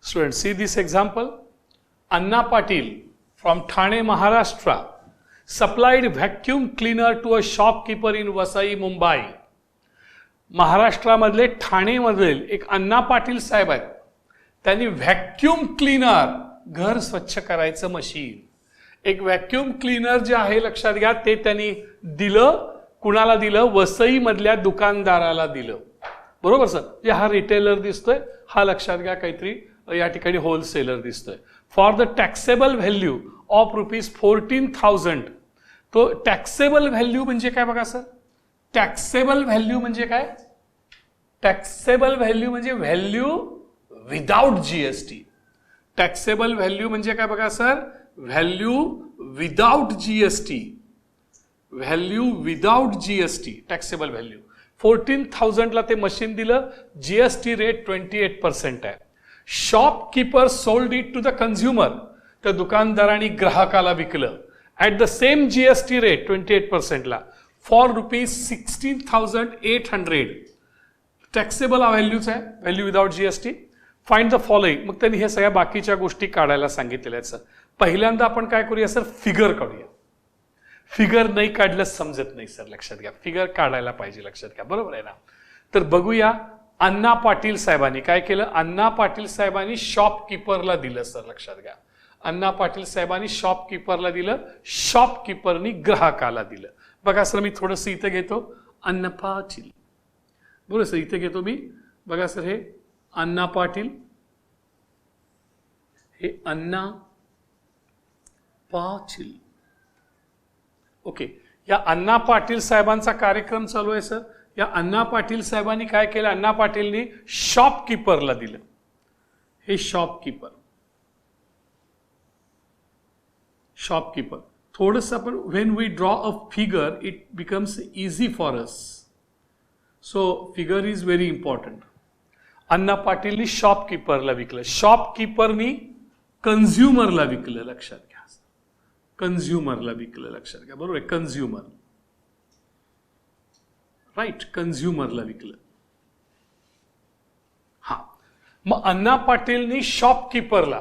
Students, see this example. Anna Patil from Thane, Maharashtra supplied vacuum cleaner to a shopkeeper in Vasai, Mumbai. महाराष्ट्रामधले ठाणेमधील एक अण्णा पाटील साहेब आहेत. त्यांनी vacuum cleaner, घर स्वच्छ करायचं मशीन, एक व्हॅक्यूम क्लीनर जे आहे लक्षात घ्या, ते त्यांनी दिलं. कुणाला दिलं? वसई मधल्या दुकानदाराला दिलं. बरोबर सर? जे हा रिटेलर दिसतोय, हा लक्षात घ्या काहीतरी या ठिकाणी होलसेलर दिसतोय. For the taxable value of ₹14,000. तो टॅक्सेबल व्हॅल्यू म्हणजे काय बघा सर? टॅक्सेबल व्हॅल्यू म्हणजे काय? टॅक्सेबल व्हॅल्यू म्हणजे value without GST. Taxable value म्हणजे काय बघा sir? Value without GST. Value without GST taxable value. 14,000ला ते मशीन दिलं. जीएसटी रेट 28% आहे. Shopkeeper sold it to the consumer. त्या दुकानदारांनी ग्राहकाला विकलं at the same GST rate 28%ला फॉर ₹16,800. टॅक्सेबल हा व्हॅल्यूच आहे, value without GST. Find the following. मग त्यांनी हे सगळ्या बाकीच्या गोष्टी काढायला सांगितलेल्या आहेत सर. पहिल्यांदा आपण काय करूया सर? फिगर काढूया. फिगर नाही काढलं समजत नाही सर, लक्षात घ्या. फिगर काढायला पाहिजे, लक्षात घ्या. बरोबर आहे ना? तर बघूया. अण्णा पाटील साहेबांनी काय केलं? अण्णा पाटील साहेबांनी शॉपकीपरला दिलं सर, लक्षात घ्या. अण्णा पाटील साहेबांनी शॉपकीपरला दिलं, शॉपकीपरनी ग्राहकाला दिलं. बघा सर, मी थोडंसं इथं घेतो. अण्णा पाटील, बरोबर सर, इथे घेतो मी. बघा सर, हे अण्णा पाटील, हे अण्णा पाटील. ओके, या अण्णा पाटील साहेबांचा कार्यक्रम चालू आहे सर. या अण्णा पाटील साहेबांनी काय केलं? अण्णा पाटीलनी शॉपकीपरला दिलं. हे शॉपकीपर, शॉपकीपर. थोडंसं आपण when we draw a figure it becomes easy for us. So figure is very important. Anna पाटीलनी शॉपकीपरला विकलं, शॉपकीपरनी कन्झ्युमरला विकलं, लक्षात घ्या. कन्झ्युमरला विकलं, लक्षात घ्या. बरोबर आहे? कन्झ्युमर, राईट, कन्झ्युमरला विकलं. हा, मग अण्णा पाटीलनी शॉपकीपरला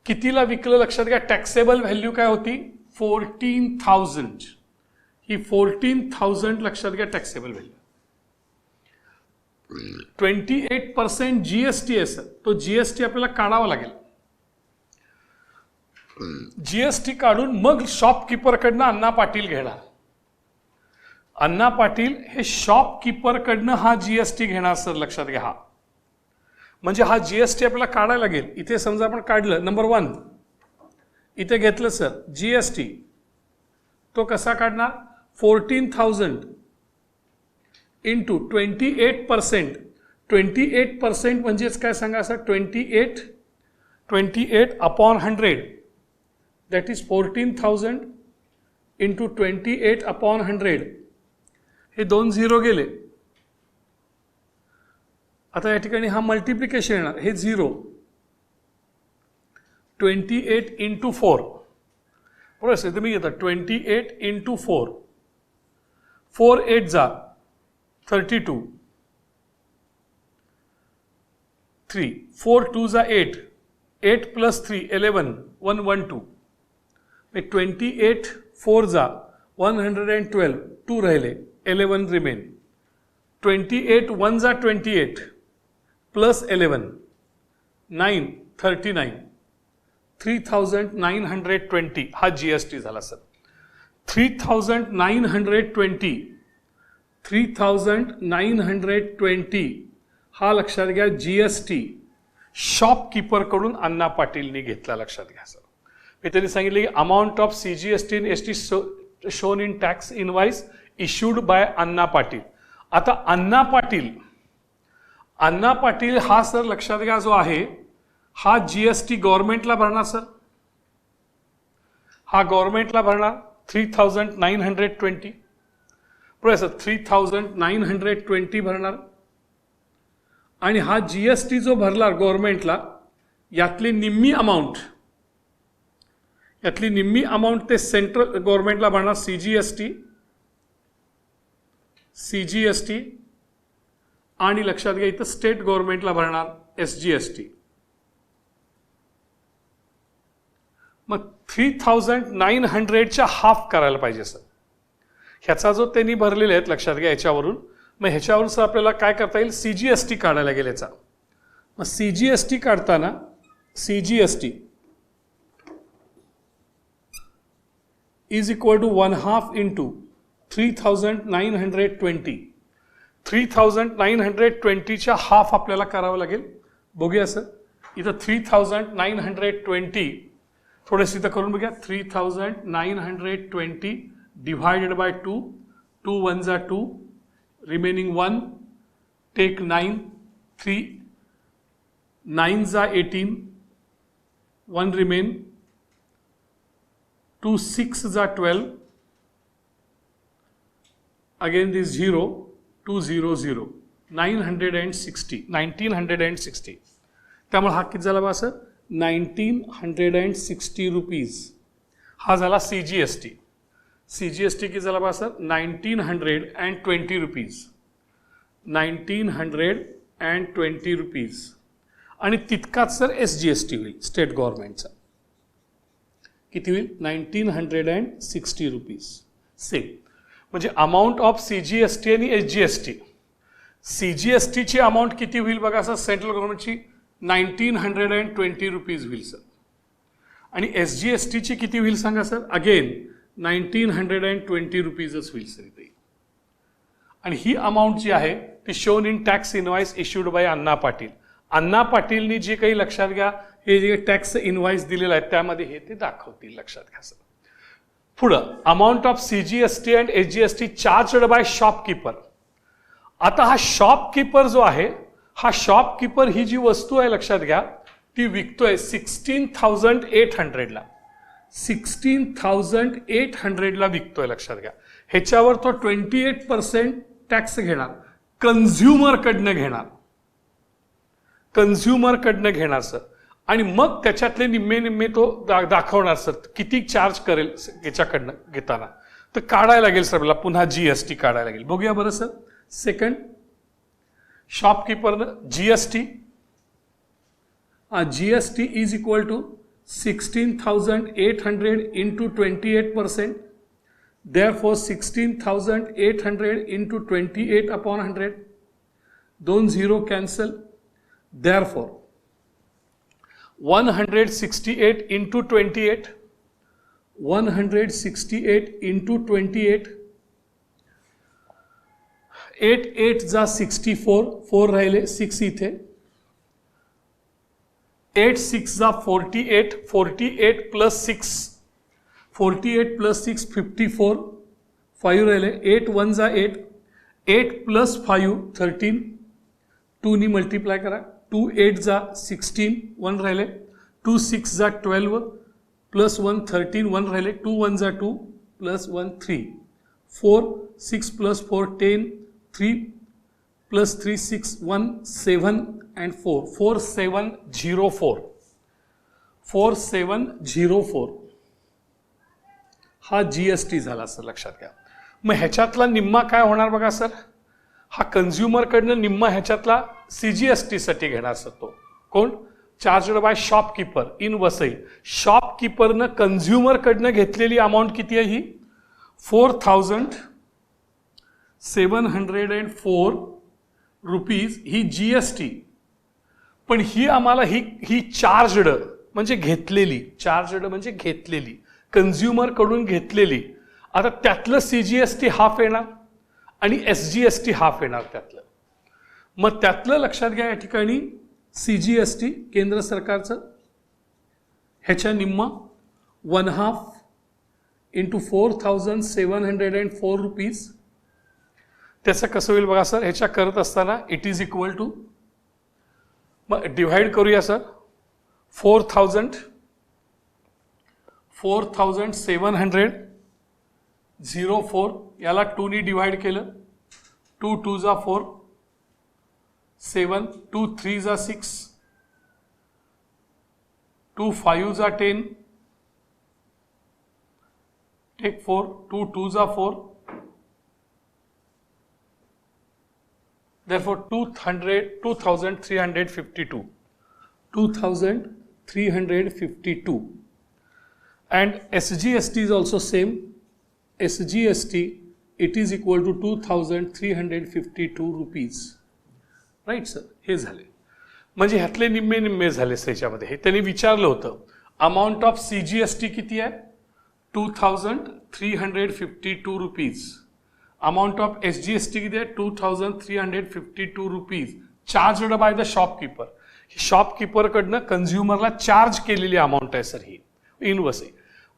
कितीला विकलं? लक्षात घ्या. टॅक्सेबल व्हॅल्यू काय होती? 14,000. ही 14,000 लक्षात घ्या टॅक्सेबल व्हॅल्यू. 28% जीएसटी आहे सर. तो जीएसटी आपल्याला काढावा लागेल. जीएसटी काढून मग शॉपकीपरकडनं अण्णा पाटील घेणार. अण्णा पाटील हे शॉपकीपरकडनं हा जीएसटी घेणार सर, लक्षात घ्या. हा म्हणजे हा जीएसटी आपल्याला काढायला लागेल. इथे समजा आपण काढलं, नंबर 1 इथे घेतलं सर जीएसटी. तो कसा काढणार? 14,000 इंटू 28%. 28% म्हणजेच काय सांगा sir? 28 upon 100. That is 14,000 into 28 upon 100. हे 2 झिरो गेले. आता या ठिकाणी हा मल्टिप्लिकेशन येणार. हे 0. 28 इंटू 4. बरोबर असेल तर मी घेतो 28 इंटू 4. 4 8 जा 32. 3 4 2 जा 8. 8 प्लस 3 11. 112. 28 4 जा 112. 2 राहिले, 11 रिमेन. 28 1 जा 28 प्लस 11 9 39. 3,920 हा जीएसटी झाला सर. 3,920 हा लक्षात घ्या जीएसटी शॉपकीपरकडून अण्णा पाटीलनी घेतला, लक्षात घ्या सर. मी त्यांनी सांगितले की amount of CGST and SGST shown in tax invoice issued by Anna Patil. आता अण्णा पाटील हा सर लक्षात घ्या जो आहे हा जीएसटी गव्हर्नमेंटला भरणार सर. हा गव्हर्नमेंटला भरणार 3,920. बरोबर सर? 3,920 भरणार. आणि हा जीएसटी जो भरला गव्हर्नमेंटला, यातली निम्मी अमाऊंट ते सेंट्रल गव्हर्नमेंटला भरणार. सीजीएसटी आणि लक्षात घ्या इथं स्टेट गव्हर्नमेंटला भरणार एसजीएसटी. मग 3900च्या हाफ करायला पाहिजे सर. ह्याचा जो त्यांनी भरलेले आहेत लक्षात घ्या याच्यावरून. मग ह्याच्यावरून सर आपल्याला काय करता येईल, CGST काढायला गेले याचा. मग CGST काढताना CGST is equal to 1/2 into 3920. 3920च्या हाफ आपल्याला करावं लागेल. बघूया सर इथं 3920 थोडेसे इथं करून बघूया. 3920 divided by 2, 2 1s are 2, remaining 1, take 9, 3 9s are 18, 1 remain, 2 6s are 12, again this 0, 2 0 0, 1960. त्यामुळे हा किती झाला बा सर, 1960 रुपीज. हा झाला CGST. CGST किती झाला बा सर, 1920 रुपीज. 1920 रुपीज. आणि तितकाच सर SGST होईल स्टेट गव्हर्नमेंटचा. किती होईल, 1960 रुपीज. सेम म्हणजे अमाऊंट ऑफ CGST आणि SGST. CGSTची अमाऊंट किती होईल बघा सर, सेंट्रल गव्हर्नमेंटची 1920 रुपीज होईल सर. आणि SGSTची किती होईल सांगा सर, अगेन 1920 रुपीजच होईल सर इथे. आणि ही अमाऊंट जी आहे ती shown in tax invoice issued by Anna Patil. Anna पाटीलनी जे काही लक्षात घ्या हे जे टॅक्स इनवाइस दिलेलं आहे त्यामध्ये हे ते दाखवतील लक्षात घ्या सर. पुढं amount of CGST and SGST charged by shopkeeper. आता हा शॉपकीपर जो आहे, हा शॉपकीपर ही जी वस्तू आहे लक्षात घ्या ती विकतोय 16,800ला. 16,800ला विकतोय लक्षात घ्या. ह्याच्यावर तो 28% टॅक्स घेणार, कन्झ्युमरकडनं घेणार सर. आणि मग त्याच्यातले निम्मे तो दाखवणार सर किती चार्ज करेल याच्याकडनं घेताना. तर काढायला लागेल सर मला पुन्हा GST काढायला लागेल. बघूया बरं सर. सेकंड शॉपकीपरनं GST is equal to 16,800 into 28%. Therefore 16,800 into 28 upon 100. दोन 0 cancel. Therefore 168 into 28. 168 into 28. 8 8 जा 64. 4 राहिले 6 इथे. 8 6 जा 48. 48 plus 6. 48 plus 6 54. 5 राहिले. 8 1 जा 8. 8 plus 5 13. 2 नी मल्टिप्लाय करा. 2 8 जा 16. 1 राहिले. 2 6 जा 12 plus 1 13. 1 राहिले. 2 1 जा 2 plus 1 3. 4 6 plus 4 10. 3 plus 3 6 1 7 and 4. 4704. 4704 हा GST झाला सर लक्षात घ्या. मग ह्याच्यातला निम्मा काय होणार बघा सर, हा कन्झ्युमरकडनं निम्मा ह्याच्यातला CGST साठी घेणार सर. तो कोण, charged by shopkeeper in Vasai. शॉपकीपरनं कन्झ्युमरकडनं घेतलेली अमाऊंट किती आहे ही 4,704 रुपीज ही GST. पण ही आम्हाला ही चार्जड म्हणजे घेतलेली, चार्जड म्हणजे घेतलेली, कन्झ्युमर कडून घेतलेली. आता त्यातलं CGST हाफ येणार आणि SGST हाफ येणार त्यातलं. मग त्यातलं लक्षात घ्या या ठिकाणी CGST केंद्र सरकारचं ह्याच्या निम्मा 1/2 इंटू 4,704 रुपीज. त्याचं कसं होईल बघा सर, ह्याच्या करत असताना इट इज इक्वल टू, मग डिव्हाइड करूया सर. 4,700 04 याला 2 नी डिवाइड केलं. 2 2 जा 4. 7 2 3 जा 6. 2 5 जा 10. टेक 4. 2 2 जा 4. Therefore 2,352. 2,352. and SGST is also same. SGST, it is equal to 2352 rupees. Right sir, हे झाले. म्हणजे ह्यातले निम्मे निम्मे झाले त्याच्यामध्ये. हे त्यांनी विचारलं होतं. अमाऊंट ऑफ CGST किती आहे? 2352 रुपीज. अमाऊंट ऑफ SGST किती आहे? 2352 rupees charged by the shopkeeper. शॉपकीपरकडनं कन्झ्युमरला चार्ज केलेली अमाऊंट आहे सर ही इनवर्स आहे.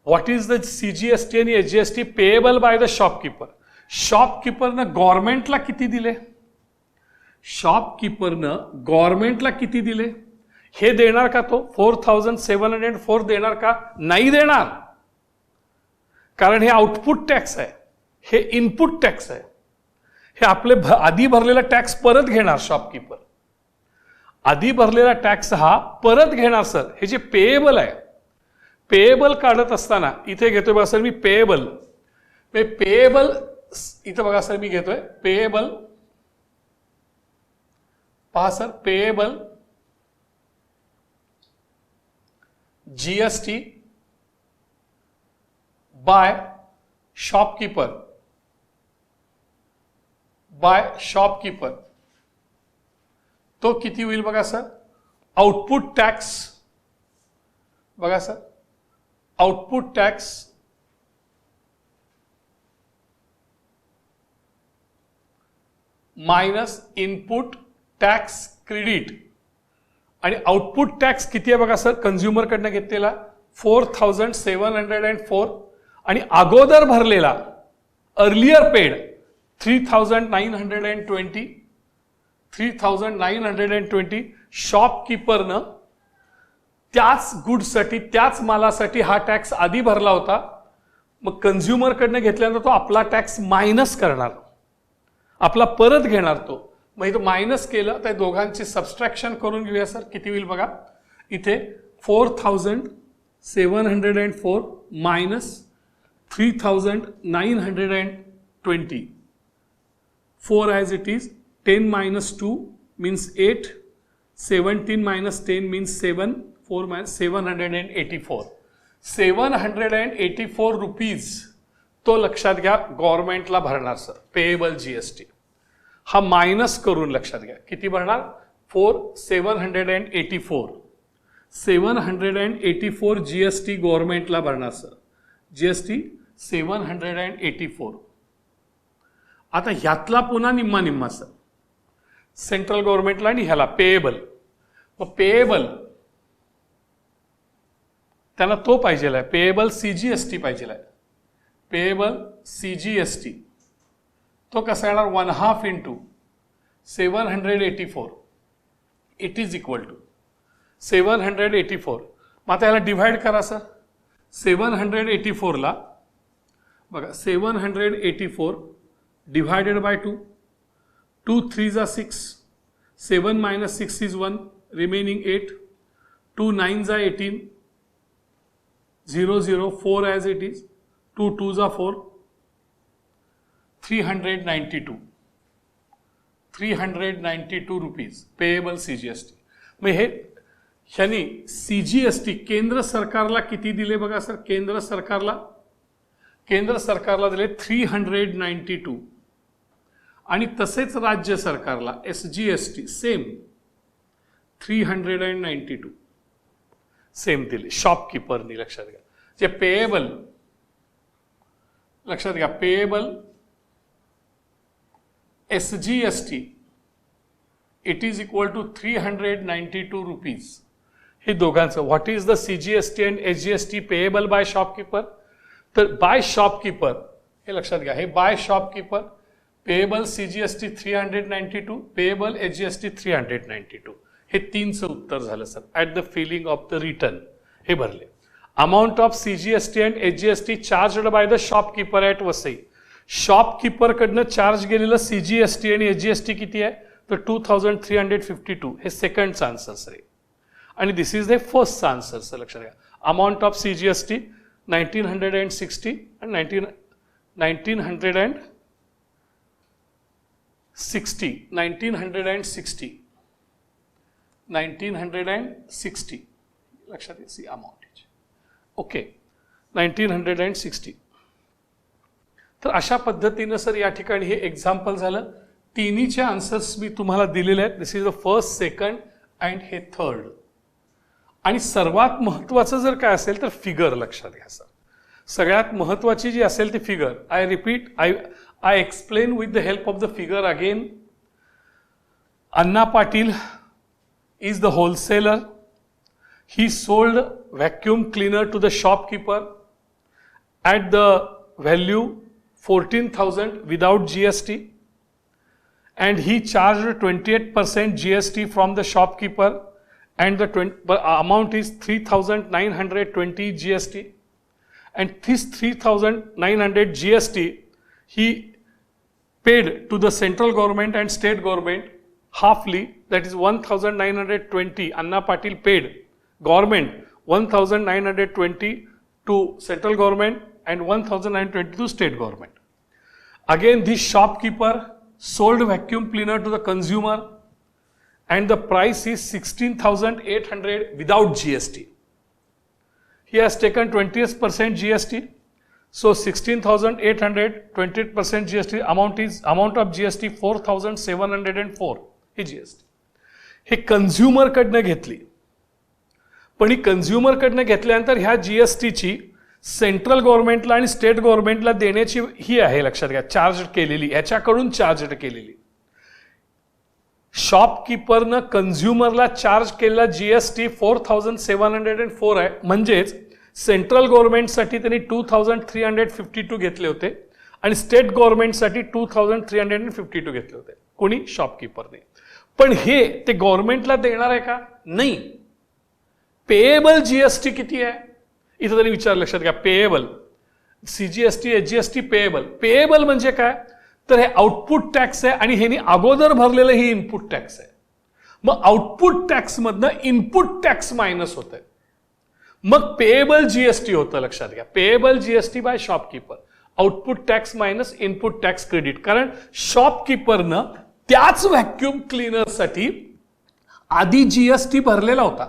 व्हॉट इज द CGST आणि SGST payable by the shopkeeper. शॉपकीपरनं गव्हर्नमेंटला किती दिले? शॉपकीपरनं गव्हर्नमेंटला किती दिले हे देणार का तो? 4704 देणार का? नाही देणार. कारण हे आउटपुट टॅक्स आहे, हे इनपुट टॅक्स आहे. हे आपले आधी भरलेला टॅक्स परत घेणार शॉपकीपर. आधी भरलेला टॅक्स हा परत घेणार सर. हे जे पेएबल आहे, पेएबल काढत असताना इथे घेतोय बघा सर मी पेएबल. पेएबल इथं बघा सर मी घेतोय पेएबल. पहा sir, payable GST by shopkeeper. तो किती होईल बघा सर? आउटपुट टॅक्स बघा sir, output tax minus input tax credit. आणि आउटपुट टॅक्स किती आहे बघा सर? कन्झ्युमरकडनं घेतलेला 4704 आणि अगोदर भरलेला अर्लियर पेड 3920 शॉपकीपरनं त्याच गुड्ससाठी, त्याच मालासाठी हा टॅक्स आधी भरला होता. मग कन्झ्युमरकडनं घेतल्यानंतर तो आपला टॅक्स मायनस करणार, आपला परत घेणार तो. मग इथं मायनस केलं तर दोघांची सबस्ट्रॅक्शन करून घेऊया सर. किती होईल बघा इथे? 4704 minus 3920. 4 as it is. 10 minus 2 means 8. 17 minus 10 means 7. 4 minus 784. 784 rupees तो लक्षात घ्या गव्हर्नमेंटला भरणार सर. पेएबल GST हा मायनस करून लक्षात घ्या किती भरणार? 784. 784 GST गव्हर्नमेंटला भरणार सर. GST 784. आता ह्यातला पुन्हा निम्मा निम्मा सर सेंट्रल गव्हर्नमेंटला आणि ह्याला पेएबल. मग पेएबल त्यांना तो पाहिजे आहे, पेएबल CGST पाहिजे आहे. पेएबल CGST तो कसा येणार? 1/2 into 784. It is equal to 784. मग आता याला डिव्हाइड करा सर. 784ला बघा 784 डिवाइडेड बाय 2. 2 3 जा 6. 7 minus 6 is 1. Remaining 8. 2 9 जा 18. 0 0 4 as it is. 2 2 जा 4. 392 रुपीज पेएबल CGST. मग हे ह्यानी CGST केंद्र सरकारला किती दिले बघा सर? केंद्र सरकारला दिले 392 आणि तसेच राज्य सरकारला SGST सेम 392 सेम दिले शॉपकीपरनी. लक्षात घ्या जे पेएबल, लक्षात घ्या payable SGST it is equal to 392 rupees. हे दोघांचं what is the CGST and SGST payable by shopkeeper. तर बाय शॉपकीपर हे लक्षात घ्या, हे by shopkeeper payable CGST 392, payable SGST 392. हे 3चं उत्तर झालं sir. At the filling of the return हे भरले. Amount of CGST and SGST charged by the shopkeeper at Vasai. शॉपकीपरकडनं चार्ज गेलेलं CGST आणि SGST किती आहे? तर 2352. हे सेकंडचा आन्सर सर आहे आणि दिस इज द फर्स्टचा आन्सर सर. लक्षात घ्या अमाऊंट ऑफ CGST 1960 आणि 1960 लक्षात सी अमाऊंट. ओके 1960. तर अशा पद्धतीनं सर या ठिकाणी हे एक्झाम्पल झालं. तिन्हीचे आन्सर्स मी तुम्हाला दिलेले आहेत. This is the first, second and हे थर्ड. आणि सर्वात महत्वाचं जर काय असेल तर फिगर लक्षात घ्या सर. सगळ्यात महत्वाची जी असेल ती figure. I repeat, I explain with the help of the figure again. Anna Patil is the wholesaler. He sold vacuum cleaner to the shopkeeper at the value 14,000 without GST, and he charged 28% GST from the shopkeeper, and the amount is 3,920 GST, and this 3,900 GST he paid to the central government and state government halfly, that is 1,920 Anna Patil paid government, 1,920 to central government and 1,920 to state government. Again, this shopkeeper sold vacuum cleaner to the consumer and the price is 16,800 without GST. He has taken 20% GST. So 16,800, 20% GST, amount of GST 4,704 he GST. हे consumer कडनं घेतली. पण ही consumer कडनं घेतल्यानंतर ह्या जीएसटीची central गव्हर्नमेंटला आणि state गव्हर्नमेंटला देण्याची ही आहे, लक्षात घ्या, चार्ज केलेली, याच्याकडून चार्ज केलेली. शॉपकीपरनं कंझ्युमरला चार्ज केलेला जीएसटी 4,704 आहे. म्हणजेच सेंट्रल गव्हर्नमेंटसाठी त्यांनी 2,352 घेतले होते आणि स्टेट गव्हर्नमेंटसाठी 2,352 घेतले होते. कोणी? शॉपकीपरने. पण हे ते गव्हर्नमेंटला देणार आहे का? नाही. पेएबल जीएसटी किती आहे इथं तरी विचार, लक्षात घ्या. Payable, CGST, HGST, payable. Payable म्हणजे काय? तर हे आउटपुट टॅक्स आहे आणि ह्यांनी अगोदर भरलेलं ही इनपुट टॅक्स आहे. मग आउटपुट टॅक्स मधनं इनपुट टॅक्स मायनस होत आहे. मग पेएबल जीएसटी होतं, लक्षात घ्या. Payable GST by shopkeeper, output tax minus input tax credit. कारण शॉपकीपरनं त्याच व्हॅक्यूम क्लीनरसाठी आधी जीएसटी भरलेला होता.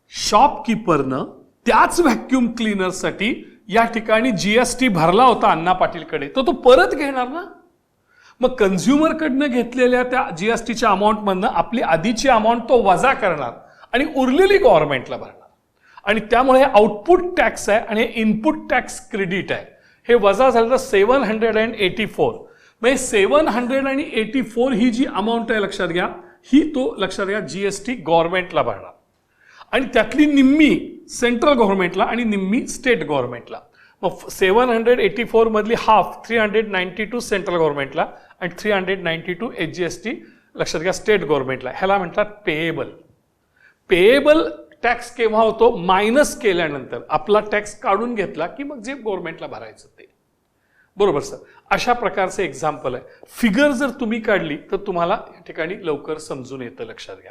शॉपकीपरनं त्याच व्हॅक्यूम क्लीनरसाठी या ठिकाणी जीएसटी भरला होता अण्णा पाटीलकडे, तो परत घेणार ना. मग कंझ्युमरकडनं घेतलेल्या त्या जीएसटीच्या अमाऊंटमधनं आपली आधीची अमाऊंट तो वजा करणार आणि उरलेली गव्हर्नमेंटला भरणार. आणि त्यामुळे हे आउटपुट टॅक्स आहे आणि हे इनपुट टॅक्स क्रेडिट आहे. हे वजा झालं तर 784. म्हणजे 784 ही जी अमाऊंट आहे, लक्षात घ्या, ही तो लक्षात घ्या जीएसटी गव्हर्नमेंटला भरणार. आणि त्यातली निम्मी सेंट्रल गव्हर्नमेंटला आणि निम्मी स्टेट गव्हर्नमेंटला. मग 784 मधली हाफ 392 सेंट्रल गव्हर्नमेंटला आणि 392 एचजीएसटी, लक्षात घ्या, स्टेट गव्हर्नमेंटला. ह्याला म्हणतात पेएबल. पेएबल टॅक्स केव्हा होतो? मायनस केल्यानंतर. आपला टॅक्स काढून घेतला की मग जे गव्हर्नमेंटला भरायचं ते. बरोबर सर. अशा प्रकारचे एक्झाम्पल आहे. फिगर जर तुम्ही काढली तर तुम्हाला या ठिकाणी लवकर समजून येतं, लक्षात घ्या.